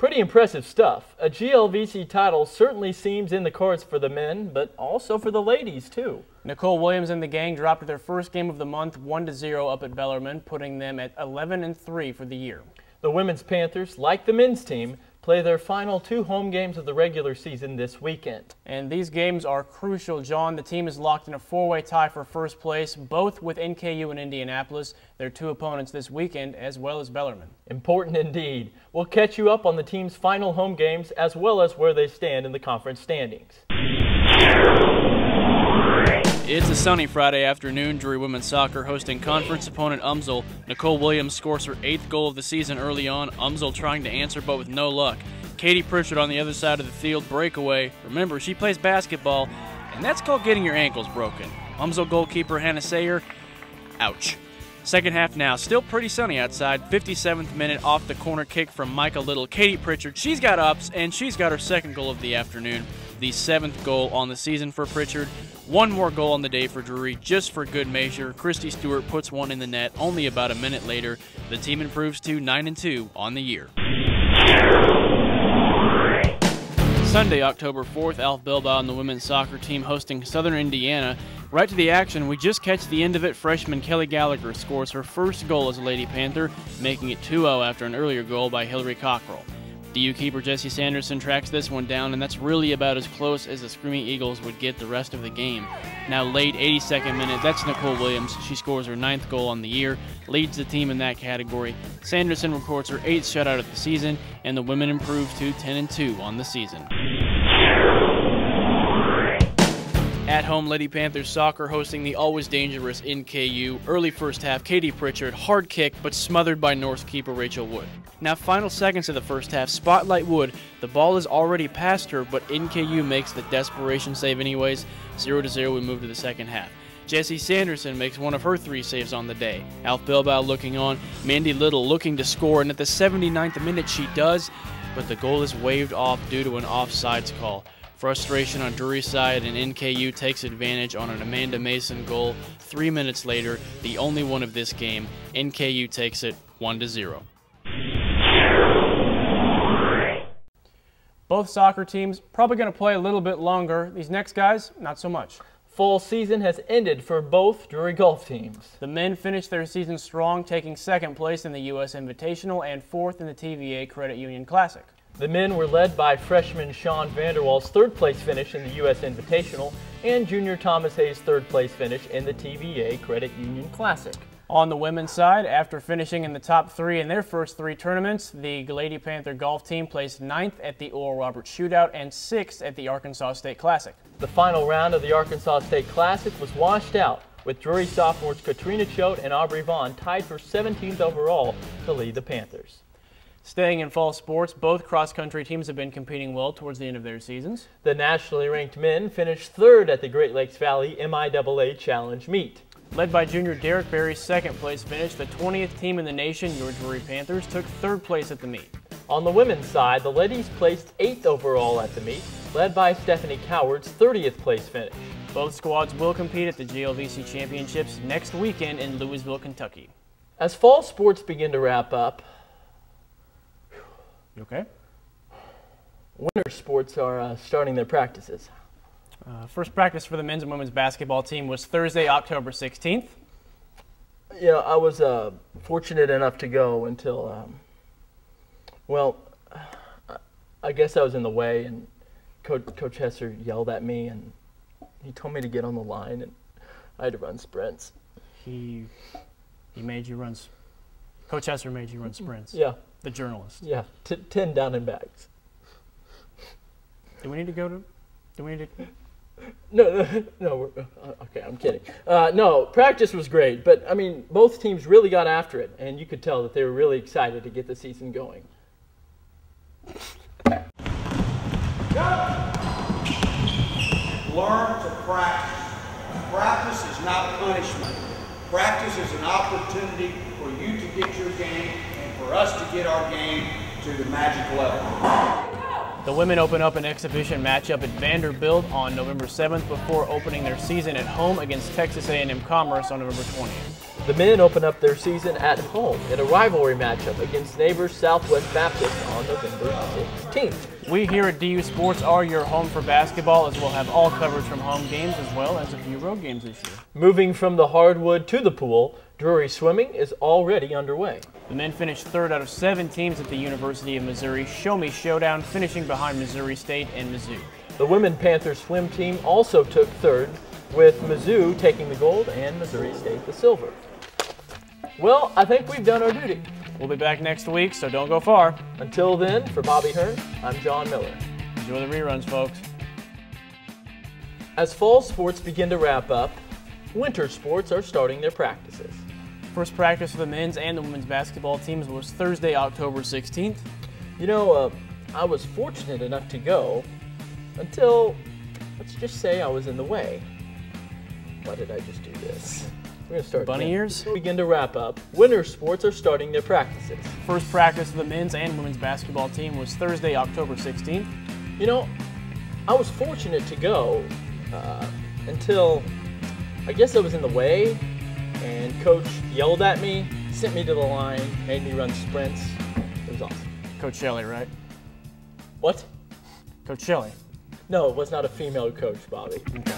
Pretty impressive stuff. A GLVC title certainly seems in the cards for the men, but also for the ladies, too. Nicole Williams and the gang dropped their first game of the month 1-0 up at Bellarmine, putting them at 11-3 for the year. The women's Panthers, like the men's team, play their final 2 home games of the regular season this weekend. And these games are crucial, John. The team is locked in a 4-way tie for first place, both with NKU and Indianapolis, their 2 opponents this weekend, as well as Bellarmine. Important indeed. We'll catch you up on the team's final home games as well as where they stand in the conference standings. It's a sunny Friday afternoon. Drury women's soccer hosting conference opponent Umsel. Nicole Williams scores her 8th goal of the season early on. Umsel trying to answer, but with no luck. Katie Pritchard on the other side of the field, breakaway. Remember, she plays basketball, and that's called getting your ankles broken. Umsel goalkeeper Hannah Sayer, ouch. Second half now, still pretty sunny outside. 57th minute off the corner kick from Micah Little. Katie Pritchard, she's got ups, and she's got her 2nd goal of the afternoon. The 7th goal on the season for Pritchard. 1 more goal on the day for Drury, just for good measure. Christy Stewart puts one in the net only about a minute later. The team improves to 9-2 on the year. Sunday, October 4th, Alf Bilbao and the women's soccer team hosting Southern Indiana. Right to the action, we just catch the end of it. Freshman Kelly Gallagher scores her 1st goal as a Lady Panther, making it 2-0 after an earlier goal by Hillary Cockrell. DU keeper Jesse Sanderson tracks this one down, and that's really about as close as the Screaming Eagles would get the rest of the game. Now late 82nd minute, that's Nicole Williams. She scores her 9th goal on the year, leads the team in that category. Sanderson records her 8th shutout of the season, and the women improve to 10-2 on the season. At home, Lady Panthers soccer hosting the always dangerous NKU. Early first half, Katie Pritchard, hard kick, but smothered by North keeper Rachel Wood. Now final seconds of the first half, Spotlight Wood. The ball is already past her, but NKU makes the desperation save anyways. 0-0, we move to the second half. Jessie Sanderson makes one of her 3 saves on the day. Alf Bilbao looking on, Mandy Little looking to score, and at the 79th minute she does, but the goal is waved off due to an offsides call. Frustration on Drury's side, and NKU takes advantage on an Amanda Mason goal. 3 minutes later, the only one of this game, NKU takes it 1-0. Both soccer teams probably going to play a little bit longer. These next guys, not so much. Fall season has ended for both Drury golf teams. The men finished their season strong, taking 2nd place in the U.S. Invitational and 4th in the TVA Credit Union Classic. The men were led by freshman Sean Vanderwall's 3rd place finish in the U.S. Invitational and junior Thomas Hayes' 3rd place finish in the TVA Credit Union Classic. On the women's side, after finishing in the top 3 in their first 3 tournaments, the Lady Panther golf team placed 9th at the Oral Roberts Shootout and 6th at the Arkansas State Classic. The final round of the Arkansas State Classic was washed out, with Drury sophomores Katrina Choate and Aubrey Vaughn tied for 17th overall to lead the Panthers. Staying in fall sports, both cross-country teams have been competing well towards the end of their seasons. The nationally ranked men finished 3rd at the Great Lakes Valley MIAA Challenge meet. Led by junior Derek Berry's 2nd place finish, the 20th team in the nation, your Drury Panthers, took 3rd place at the meet. On the women's side, the ladies placed 8th overall at the meet, led by Stephanie Coward's 30th place finish. Both squads will compete at the GLVC Championships next weekend in Louisville, Kentucky. As fall sports begin to wrap up, you okay? Winter sports are starting their practices. First practice for the men's and women's basketball team was Thursday, October 16th. Yeah, I was fortunate enough to go until, well, I guess I was in the way, and Coach Hesser yelled at me, and he told me to get on the line, and I had to run sprints. He made you run. Coach Hesser made you run sprints. Yeah. The journalist. Yeah, 10 down in bags. Do we need to go to? Do we need to? No. Okay, I'm kidding. No, practice was great, but I mean, both teams really got after it, and you could tell that they were really excited to get the season going. Learn to practice. Practice is not punishment. Practice is an opportunity for you to get your game and for us to get our game to the magic level. The women open up an exhibition matchup at Vanderbilt on November 7th before opening their season at home against Texas A&M Commerce on November 20th. The men open up their season at home in a rivalry matchup against neighbors Southwest Baptist on November 16th. We here at DU Sports are your home for basketball, as we'll have all coverage from home games as well as a few road games this year. Moving from the hardwood to the pool, Drury swimming is already underway. The men finished third out of 7 teams at the University of Missouri Show Me Showdown, finishing behind Missouri State and Mizzou. The women Panther swim team also took third, with Mizzou taking the gold and Missouri State the silver. Well, I think we've done our duty. We'll be back next week, so don't go far. Until then, for Bobby Hearn, I'm John Miller. Enjoy the reruns, folks. As fall sports begin to wrap up, winter sports are starting their practices. First practice for the men's and the women's basketball teams was Thursday, October 16th. You know, I was fortunate enough to go until, let's just say, I was in the way. Why did I just do this? We're going to start Bunny again. ears? Begin to wrap up. Winter sports are starting their practices. First practice for the men's and women's basketball team was Thursday, October 16th. You know, I was fortunate to go until, I guess I was in the way, and coach yelled at me, sent me to the line, made me run sprints. It was awesome. Coach Shelley, right? What? Coach Shelley. No, it was not a female coach, Bobby. Okay.